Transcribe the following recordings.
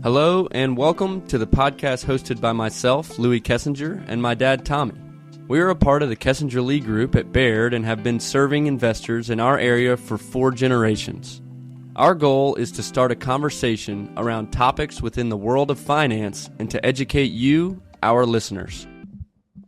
Hello and welcome to the podcast hosted by myself, Louis Kessinger, and my dad, Tommy. We are a part of the Kessinger Lee Group at Baird and have been serving investors in our area for 4 generations. Our goal is to start a conversation around topics within the world of finance and to educate you, our listeners.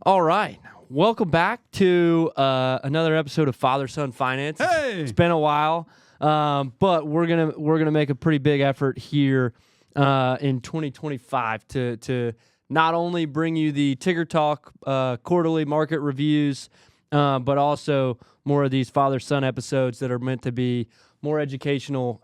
All right. Welcome back to another episode of Father-Son Finance. Hey! It's been a while, but we're gonna make a pretty big effort here in 2025 to not only bring you the Ticker Talk quarterly market reviews, but also more of these father-son episodes that are meant to be more educational,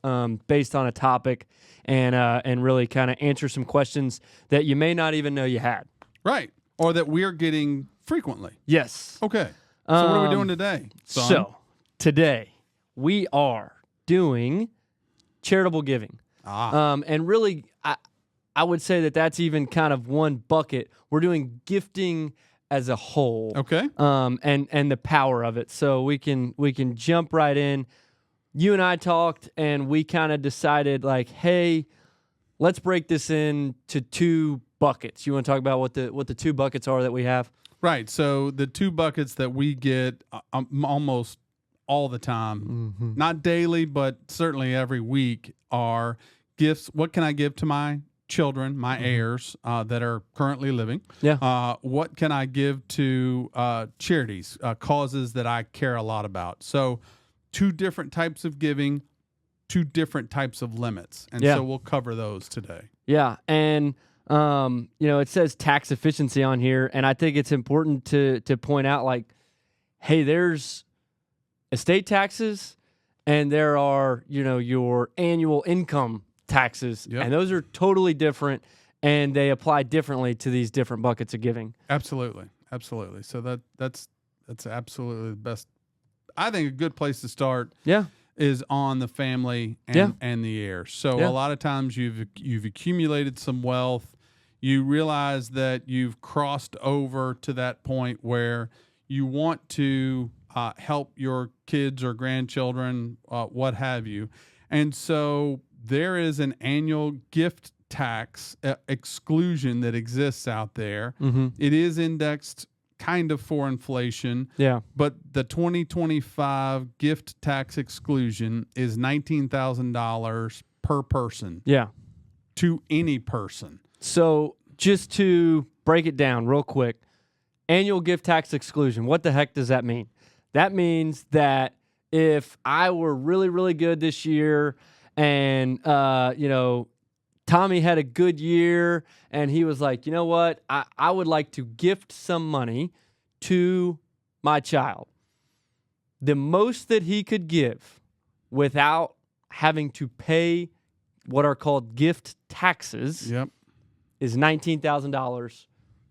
based on a topic, and really kind of answer some questions that you may not even know you had. Right. Or that we're getting frequently. Yes. Okay. So what are we doing today, son? So today we are doing charitable giving. And really, I would say that that's even kind of one bucket. We're doing gifting as a whole. Okay. And the power of it. So we can jump right in. You and I talked, and we kind of decided, like, hey, let's break this into 2 buckets. You want to talk about what the 2 buckets are that we have? Right. So the 2 buckets that we get almost all the time, not daily, but certainly every week, are gifts. What can I give to my children, my heirs that are currently living? Yeah. What can I give to charities, causes that I care a lot about? So 2 different types of giving, 2 different types of limits. And so we'll cover those today. Yeah. And, it says tax efficiency on here. And I think it's important to point out, like, hey, there's estate taxes and there are, your annual income taxes. Yep. And those are totally different, and they apply differently to these different buckets of giving. Absolutely. So that's absolutely the best. I think a good place to start is on the family and the heirs. So a lot of times you've accumulated some wealth. You realize that you've crossed over to that point where you want to help your kids or grandchildren, what have you. And so there is an annual gift tax exclusion that exists out there. Mm-hmm. It is indexed kind of for inflation. Yeah. But the 2025 gift tax exclusion is $19,000 per person. Yeah. To any person. So just to break it down real quick, annual gift tax exclusion, what the heck does that mean? That means that if I were really, really good this year and, Tommy had a good year and he was like, you know what, I would like to gift some money to my child. The most that he could give without having to pay what are called gift taxes is $19,000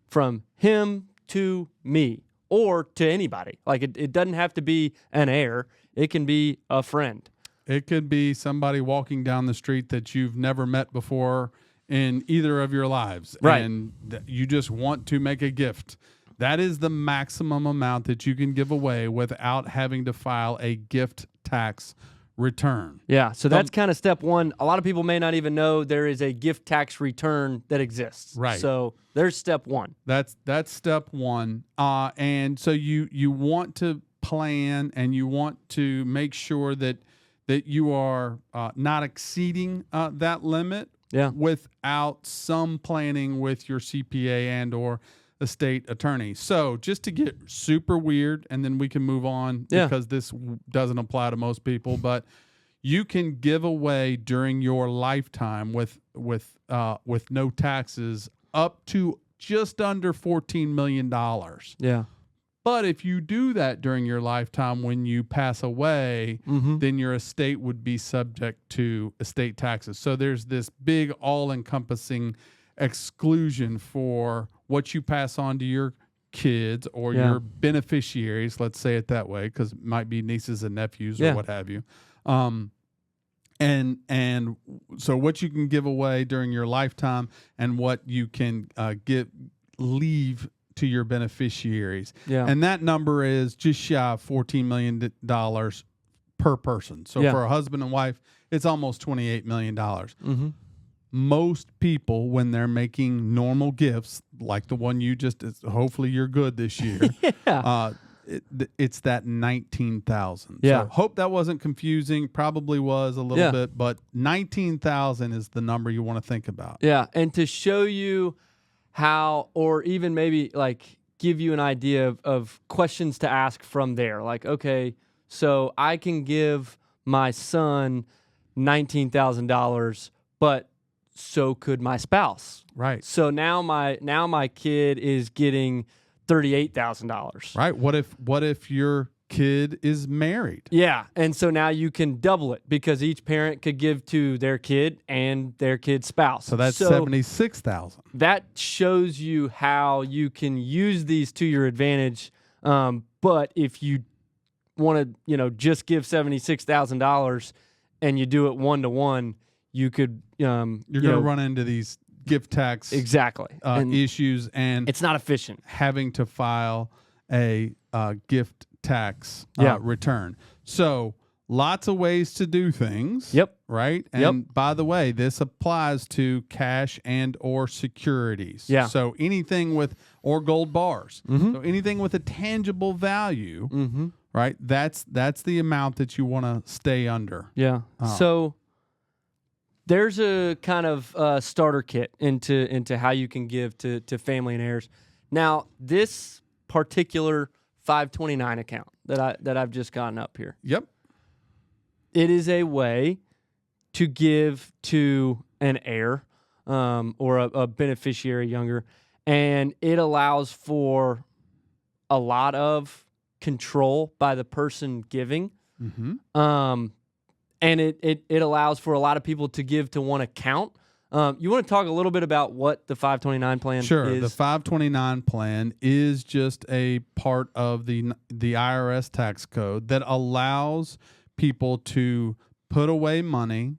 from him to me or to anybody. Like it doesn't have to be an heir. It can be a friend. It could be somebody walking down the street that you've never met before in either of your lives. Right. And you just want to make a gift. That is the maximum amount that you can give away without having to file a gift tax return. Yeah, so that's kind of step 1. A lot of people may not even know there is a gift tax return that exists. Right. So there's step 1. That's step 1. And so you want to plan and you want to make sure that you are not exceeding that limit without some planning with your CPA and or estate attorney. So just to get super weird, and then we can move on because this doesn't apply to most people, but you can give away during your lifetime with no taxes up to just under $14 million. Yeah. But if you do that during your lifetime when you pass away, then your estate would be subject to estate taxes. So there's this big all-encompassing exclusion for what you pass on to your kids or your beneficiaries, let's say it that way, because it might be nieces and nephews or what have you. And so what you can give away during your lifetime and what you can leave to your beneficiaries. Yeah. And that number is just shy of $14 million per person. So for a husband and wife, it's almost $28 million. most people, when they're making normal gifts, like the one you just, hopefully you're good this year. It's that 19,000. Yeah. So hope that wasn't confusing. Probably was a little bit, but 19,000 is the number you want to think about. Yeah. And to show you how, or even maybe like give you an idea of questions to ask from there. Like, okay, so I can give my son $19,000, but so could my spouse. Right. So now my kid is getting $38,000. Right. What if your kid is married? Yeah. And so now you can double it because each parent could give to their kid and their kid's spouse. So that's 76,000. That shows you how you can use these to your advantage. But if you want to, just give $76,000 and you do it 1-to-1, you could, you're going to run into these gift tax issues, and it's not efficient having to file a gift tax return. So lots of ways to do things. Yep. Right. And by the way, this applies to cash and or securities. Yeah. So anything or gold bars. So anything with a tangible value. Right. That's the amount that you want to stay under. Yeah. So there's a kind of starter kit into how you can give to family and heirs. Now, this particular 529 account that I've just gotten up here. Yep. It is a way to give to an heir or a beneficiary younger, and it allows for a lot of control by the person giving. And it allows for a lot of people to give to one account. You want to talk a little bit about what the 529 plan is? Sure. The 529 plan is just a part of the IRS tax code that allows people to put away money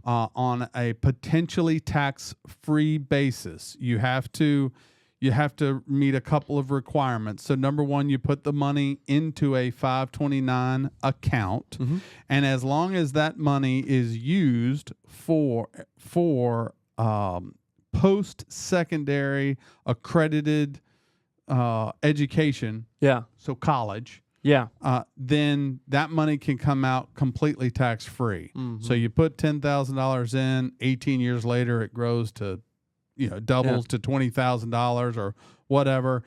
on a potentially tax-free basis. You have to meet a couple of requirements. So number one, you put the money into a 529 account, and as long as that money is used for post-secondary accredited education, so college, then that money can come out completely tax-free. So you put $10,000 in, 18 years later it grows to doubles to $20,000 or whatever.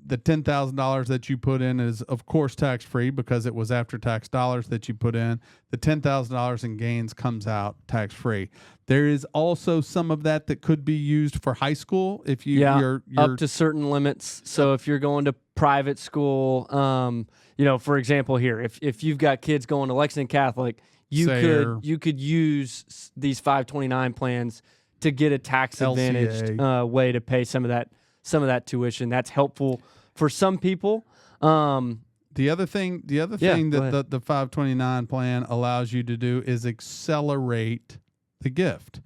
The $10,000 that you put in is, of course, tax-free because it was after-tax dollars that you put in. The $10,000 in gains comes out tax-free. There is also some of that could be used for high school if you're up to certain limits. So if you're going to private school, for example, here, if you've got kids going to Lexington Catholic, you could use these 529 plans to get a tax advantaged way to pay some of that tuition. That's helpful for some people. The other thing that the 529 plan allows you to do is accelerate the gift.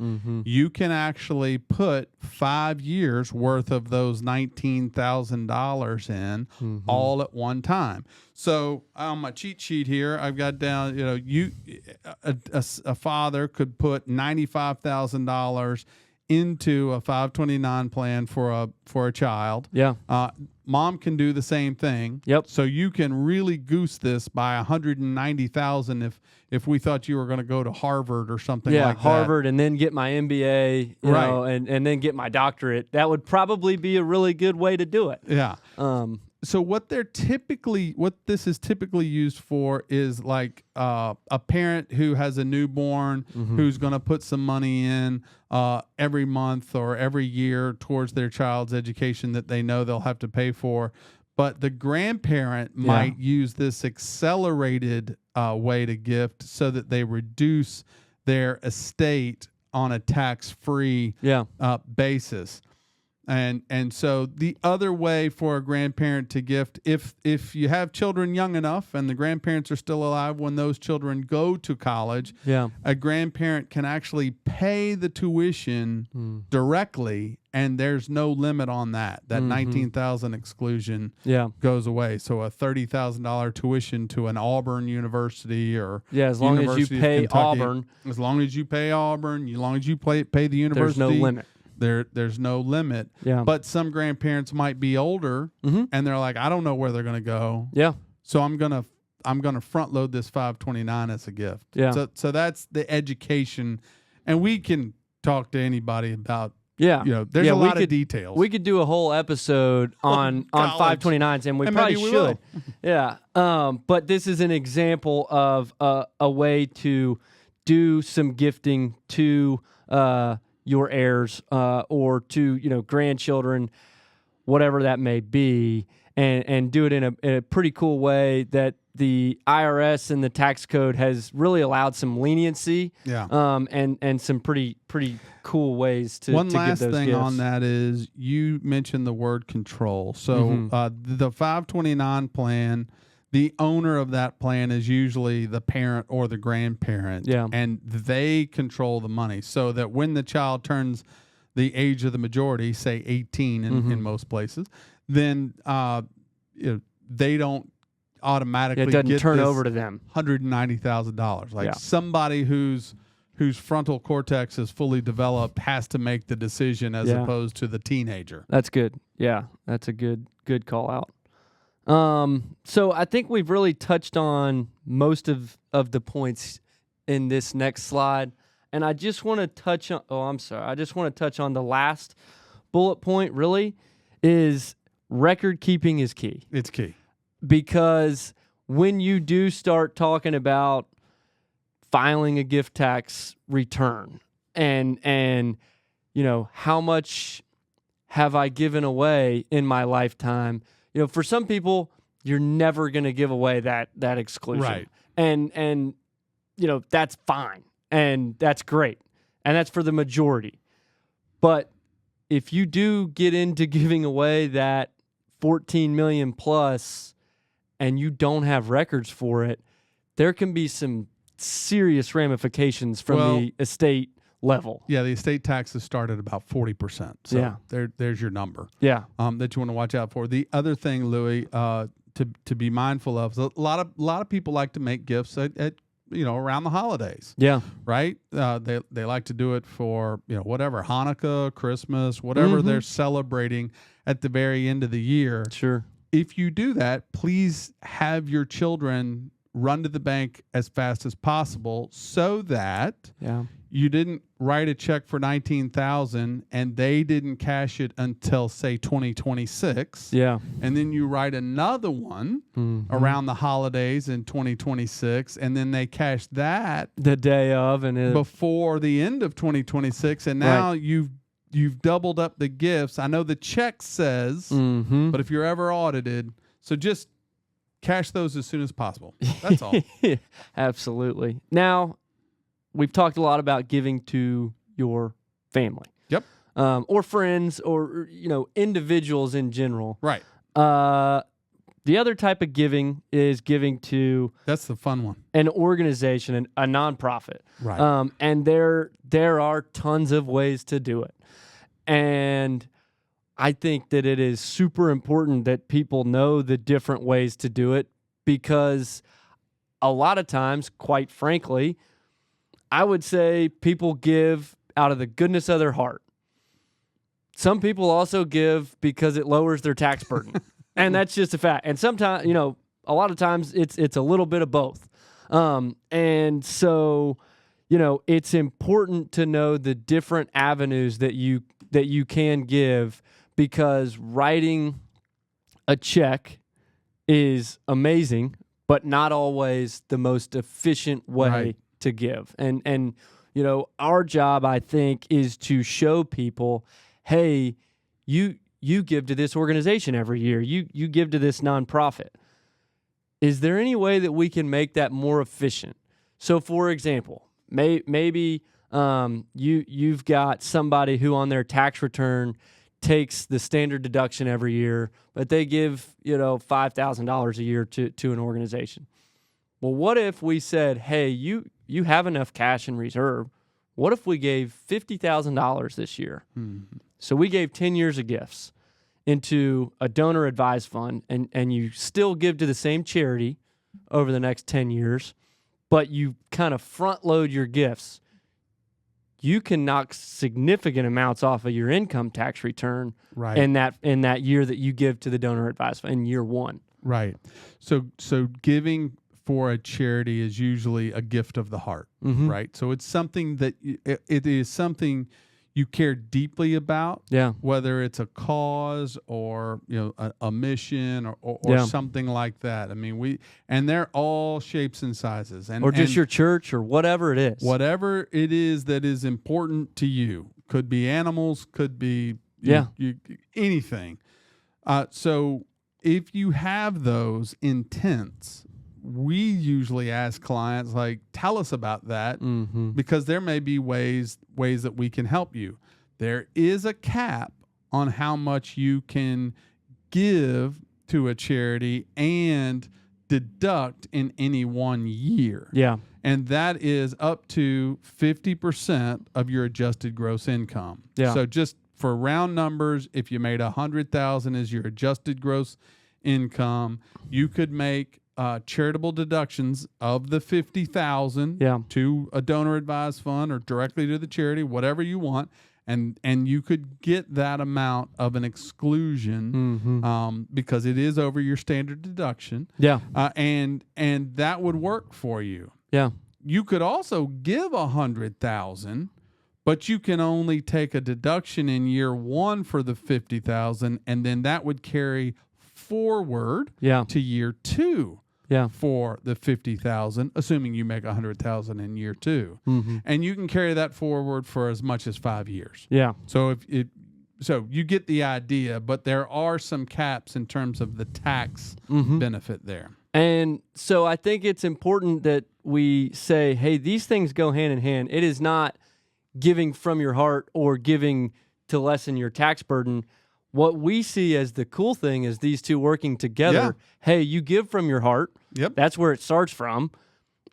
You can actually put 5 years worth of those $19,000 in all at one time. So on my cheat sheet here, I've got down, a father could put $95,000 into a 529 plan for a child. Mom can do the same thing. So you can really goose this by $190,000 if we thought you were going to go to Harvard or something like that. Harvard and then get my MBA, and then get my doctorate. That would probably be a really good way to do it. So what this is typically used for is like a parent who has a newborn who's going to put some money in every month or every year towards their child's education that they know they'll have to pay for. But the grandparent might use this accelerated way to gift so that they reduce their estate on a tax-free basis. And so the other way for a grandparent to gift, if you have children young enough and the grandparents are still alive when those children go to college, a grandparent can actually pay the tuition directly, and there's no limit on that. That $19,000 exclusion goes away. So a $30,000 tuition to an Auburn university or as long as you pay Auburn, as long as you pay Auburn, as long as you pay the university, there's no limit. There's no limit. But some grandparents might be older and they're like, I don't know where they're going to go. So I'm gonna front load this $529 as a gift. So that's the education, and we can talk to anybody about. There's a lot of details. We could do a whole episode on 529s, and we probably should. But this is an example of a way to do some gifting to your heirs or to grandchildren, whatever that may be, and do it in a pretty cool way that the IRS and the tax code has really allowed some leniency, and some pretty cool ways to One last give those thing gifts. on that is you mentioned the word control. So the 529 plan, the owner of that plan is usually the parent or the grandparent, and they control the money so that when the child turns the age of the majority, say 18 in most places, then they don't automatically it doesn't get turn this over to them $190,000. Like somebody whose frontal cortex is fully developed has to make the decision as opposed to the teenager. That's good. Yeah, that's a good call out. So I think we've really touched on most of the points in this next slide, and I just want to touch on. I just want to touch on the last bullet point. Really, is record keeping is key. It's key. Because when you do start talking about filing a gift tax return and how much have I given away in my lifetime, for some people you're never going to give away that exclusion. Right. And that's fine and that's great. And that's for the majority. But if you do get into giving away that 14 million plus and you don't have records for it, there can be some serious ramifications from the estate level. Yeah, the estate taxes start at about 40%. So there's your number. That you want to watch out for. The other thing, Louis, to be mindful of, is a lot of people like to make gifts at around the holidays. Right? They like to do it for whatever, Hanukkah, Christmas, whatever they're celebrating at the very end of the year. Sure. If you do that, please have your children run to the bank as fast as possible so that you didn't write a check for $19,000 and they didn't cash it until say 2026. And then you write another one around the holidays in 2026, and then they cash that the day of and before the end of 2026, and now you've doubled up the gifts. I know the check says, but if you're ever audited, so just cash those as soon as possible. That's all. Absolutely. Now, we've talked a lot about giving to your family. Or friends or, individuals in general. Right. The other type of giving is giving to... That's the fun one. An organization, a nonprofit. Right. And there are tons of ways to do it. And I think that it is super important that people know the different ways to do it, because a lot of times, quite frankly, I would say people give out of the goodness of their heart. Some people also give because it lowers their tax burden. And that's just a fact. And sometimes, a lot of times it's a little bit of both. And so, it's important to know the different avenues that you can give, because writing a check is amazing, but not always the most efficient way to give. And our job, I think, is to show people, hey, you give to this organization every year. You give to this nonprofit. Is there any way that we can make that more efficient? So, for example, maybe you've got somebody who on their tax return takes the standard deduction every year, but they give, $5,000 a year to an organization. Well, what if we said, hey, you have enough cash in reserve. What if we gave $50,000 this year? Mm-hmm. So we gave 10 years of gifts into a donor advised fund, and you still give to the same charity over the next 10 years, but you kind of front load your gifts. You can knock significant amounts off of your income tax return in that year that you give to the donor advised fund in year one. Right. So giving for a charity is usually a gift of the heart, mm-hmm. right? So it's something that it is something you care deeply about, whether it's a cause or a mission or something like that. I mean, and they're all shapes and sizes, or just your church or whatever it is. Whatever it is that is important to you, could be animals, could be anything. So if you have those intents, we usually ask clients, like, tell us about that, mm-hmm. because there may be ways that we can help you. There is a cap on how much you can give to a charity and deduct in any 1 year. Yeah. And that is up to 50% of your adjusted gross income. Yeah. So just for round numbers, if you made $100,000 as your adjusted gross income, you could make charitable deductions of the $50,000 to a donor advised fund or directly to the charity, whatever you want, and you could get that amount of an exclusion, mm-hmm. Because it is over your standard deduction. Yeah, and that would work for you. Yeah, you could also give $100,000, but you can only take a deduction in year one for the $50,000, and then that would carry forward to year two. For the $50,000, assuming you make $100,000 in year two, mm-hmm. and you can carry that forward for as much as 5 years. Yeah. So so you get the idea, but there are some caps in terms of the tax mm-hmm. benefit there. And so I think it's important that we say, hey, these things go hand in hand. It is not giving from your heart or giving to lessen your tax burden. What we see as the cool thing is these two working together. Yeah. Hey, you give from your heart. Yep. That's where it starts from.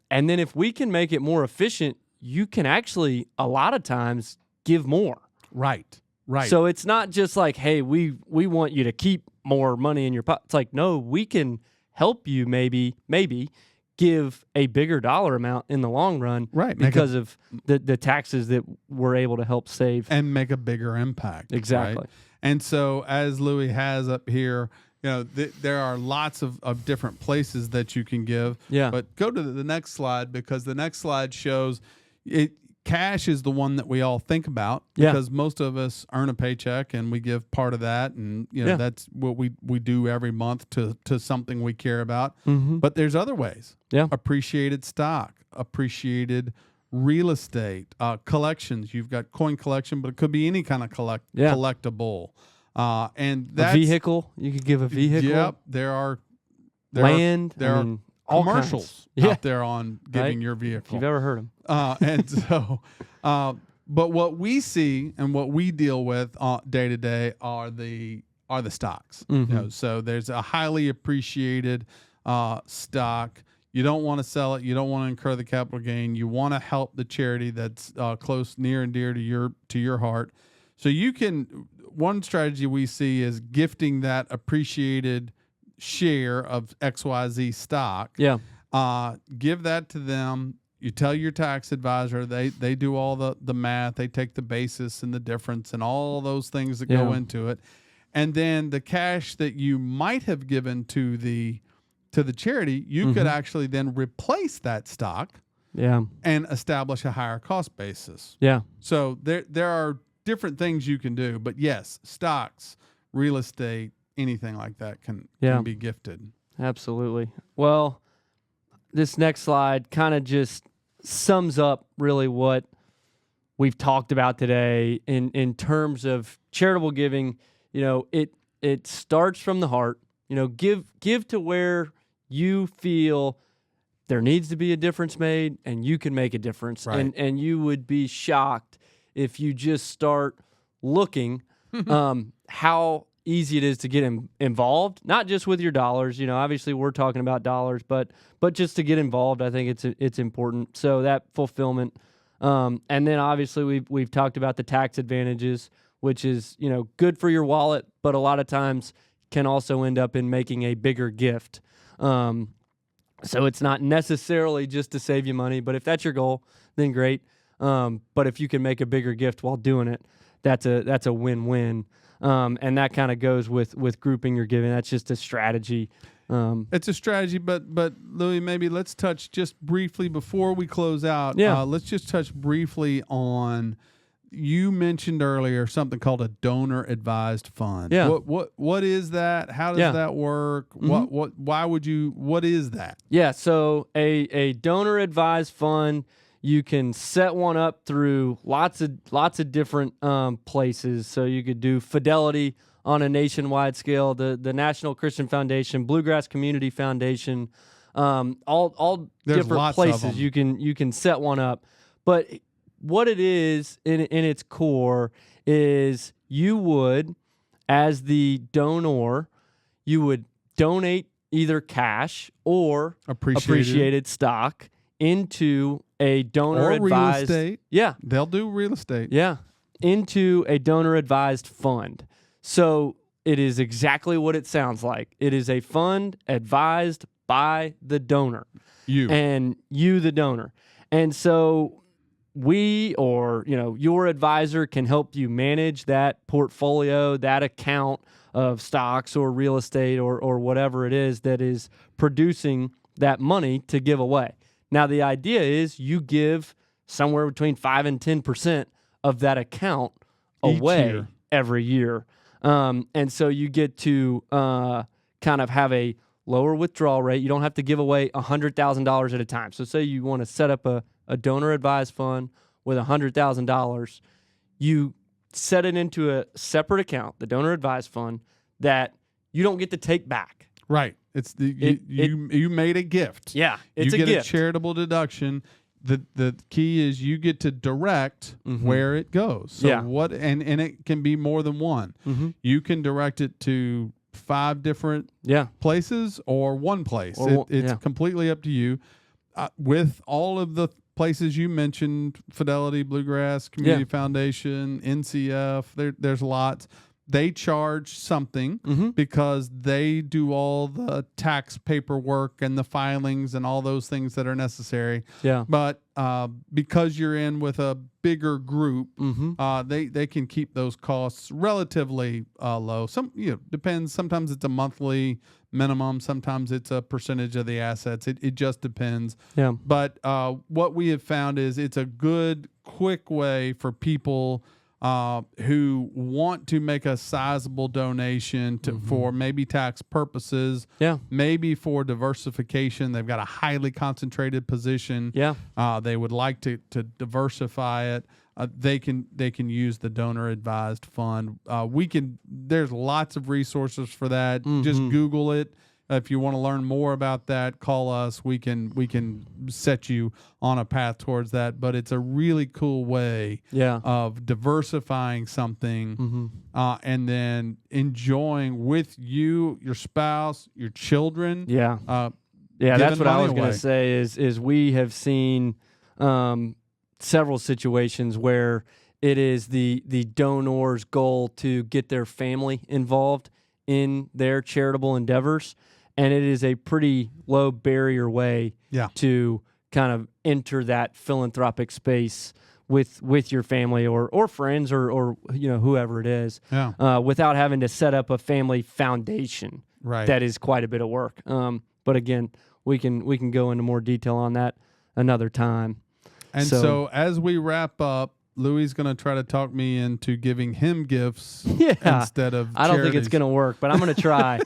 And then if we can make it more efficient, you can actually, a lot of times, give more. Right. So it's not just like, hey, we want you to keep more money in your pocket. It's like, no, we can help you maybe give a bigger dollar amount in the long run, right? Because of the taxes that we're able to help save. And make a bigger impact. Exactly. Right? And so, as Louis has up here, there are lots of different places that you can give. Yeah. But go to the next slide, because the next slide shows it. Cash is the one that we all think about, because most of us earn a paycheck and we give part of that, and that's what we do every month to something we care about. Mm-hmm. But there's other ways. Yeah. Appreciated stock, appreciated real estate, collections. You've got coin collection, but it could be any kind of collectible. And that's a vehicle. You could give a vehicle. Yep. There are land. There are commercials out there on giving your vehicle. If you've ever heard them. And so, but what we see and what we deal with day to day are the stocks. Mm-hmm. So there's a highly appreciated stock. You don't want to sell it. You don't want to incur the capital gain. You want to help the charity that's close, near and dear to your heart. So one strategy we see is gifting that appreciated share of XYZ stock. Yeah. Give that to them. You tell your tax advisor, they do all the math. They take the basis and the difference and all those things that go into it. And then the cash that you might have given to the charity, you mm-hmm. could actually then replace that stock and establish a higher cost basis. Yeah. So there are different things you can do, but yes, stocks, real estate, anything like that can be gifted. Absolutely. Well, this next slide kind of just sums up really what we've talked about today in terms of charitable giving. It starts from the heart. Give to where you feel there needs to be a difference made, and you can make a difference. Right. And you would be shocked if you just start looking how easy it is to get involved, not just with your dollars. Obviously we're talking about dollars, but just to get involved, I think it's important. So that fulfillment, and then obviously we've talked about the tax advantages, which is good for your wallet, but a lot of times can also end up in making a bigger gift. So it's not necessarily just to save you money, but if that's your goal, then great. But if you can make a bigger gift while doing it, that's a win-win. And that kind of goes with grouping your giving. That's just a strategy. It's a strategy, but Louis, maybe let's touch just briefly before we close out. Let's just touch briefly on. You mentioned earlier something called a donor advised fund. Yeah. What is that? How does that work? Mm-hmm. What is that? Yeah. So a donor advised fund, you can set one up through lots of different places. So you could do Fidelity on a nationwide scale, the National Christian Foundation, Bluegrass Community Foundation, all different places you can set one up. But what it is in its core is you would, as the donor, you would donate either cash or appreciated stock into a donor advised real estate. Yeah. They'll do real estate. Yeah. Into a donor advised fund. So it is exactly what it sounds like. It is a fund advised by the donor. You, the donor. And so we, or your advisor, can help you manage that portfolio, that account of stocks or real estate or whatever it is that is producing that money to give away. Now, the idea is you give somewhere between 5 and 10% of that account away every year. And so you get to kind of have a lower withdrawal rate. You don't have to give away $100,000 at a time. So say you want to set up a donor advised fund with $100,000, you set it into a separate account, the donor advised fund, that you don't get to take back. Right. It's you made a gift. Yeah, it's a gift. You get a charitable deduction. The key is you get to direct where it goes. So and it can be more than one. Mm-hmm. You can direct it to 5 different places or one place. It's completely up to you. With all of the places you mentioned, Fidelity, Bluegrass Community Foundation, NCF, there's lots. They charge something because they do all the tax paperwork and the filings and all those things that are necessary. Yeah. But because you're in with a bigger group, they can keep those costs relatively low. Depends. Sometimes it's a monthly minimum. Sometimes it's a percentage of the assets. It just depends. Yeah. But what we have found is it's a good, quick way for people who want to make a sizable donation for maybe tax purposes, maybe for diversification. They've got a highly concentrated position. They would like to diversify it. They can use the donor advised fund. There's lots of resources for that. Just Google it. If you want to learn more about that, call us. We can set you on a path towards that. But it's a really cool way of diversifying something and then enjoying with you, your spouse, your children. Yeah, that's what I was going to say is we have seen several situations where it is the donor's goal to get their family involved in their charitable endeavors. And it is a pretty low barrier way to kind of enter that philanthropic space with your family or friends or whoever it is, without having to set up a family foundation. Right. That is quite a bit of work. But again, we can go into more detail on that another time. And so as we wrap up, Louis is going to try to talk me into giving him gifts instead of I don't think it's going to work, but I'm going to try.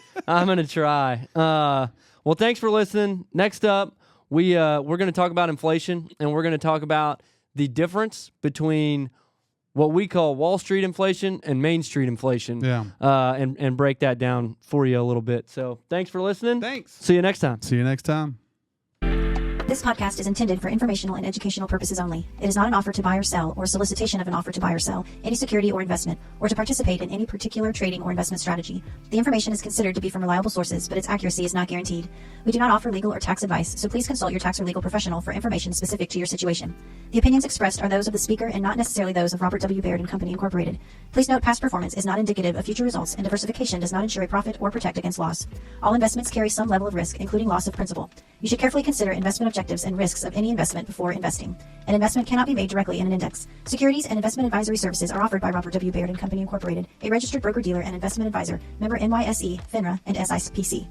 Well, thanks for listening. Next up, we're going to talk about inflation, and we're going to talk about the difference between what we call Wall Street inflation and Main Street inflation. And break that down for you a little bit. So thanks for listening. Thanks. See you next time. See you next time. This podcast is intended for informational and educational purposes only. It is not an offer to buy or sell or solicitation of an offer to buy or sell any security or investment or to participate in any particular trading or investment strategy. The information is considered to be from reliable sources, but its accuracy is not guaranteed. We do not offer legal or tax advice, so please consult your tax or legal professional for information specific to your situation. The opinions expressed are those of the speaker and not necessarily those of Robert W. Baird & Company Incorporated. Please note past performance is not indicative of future results, and diversification does not ensure a profit or protect against loss. All investments carry some level of risk, including loss of principal. You should carefully consider investment objectives and risks of any investment before investing. An investment cannot be made directly in an index. Securities and investment advisory services are offered by Robert W. Baird & Company Incorporated, a registered broker-dealer and investment advisor, member NYSE, FINRA, and SIPC.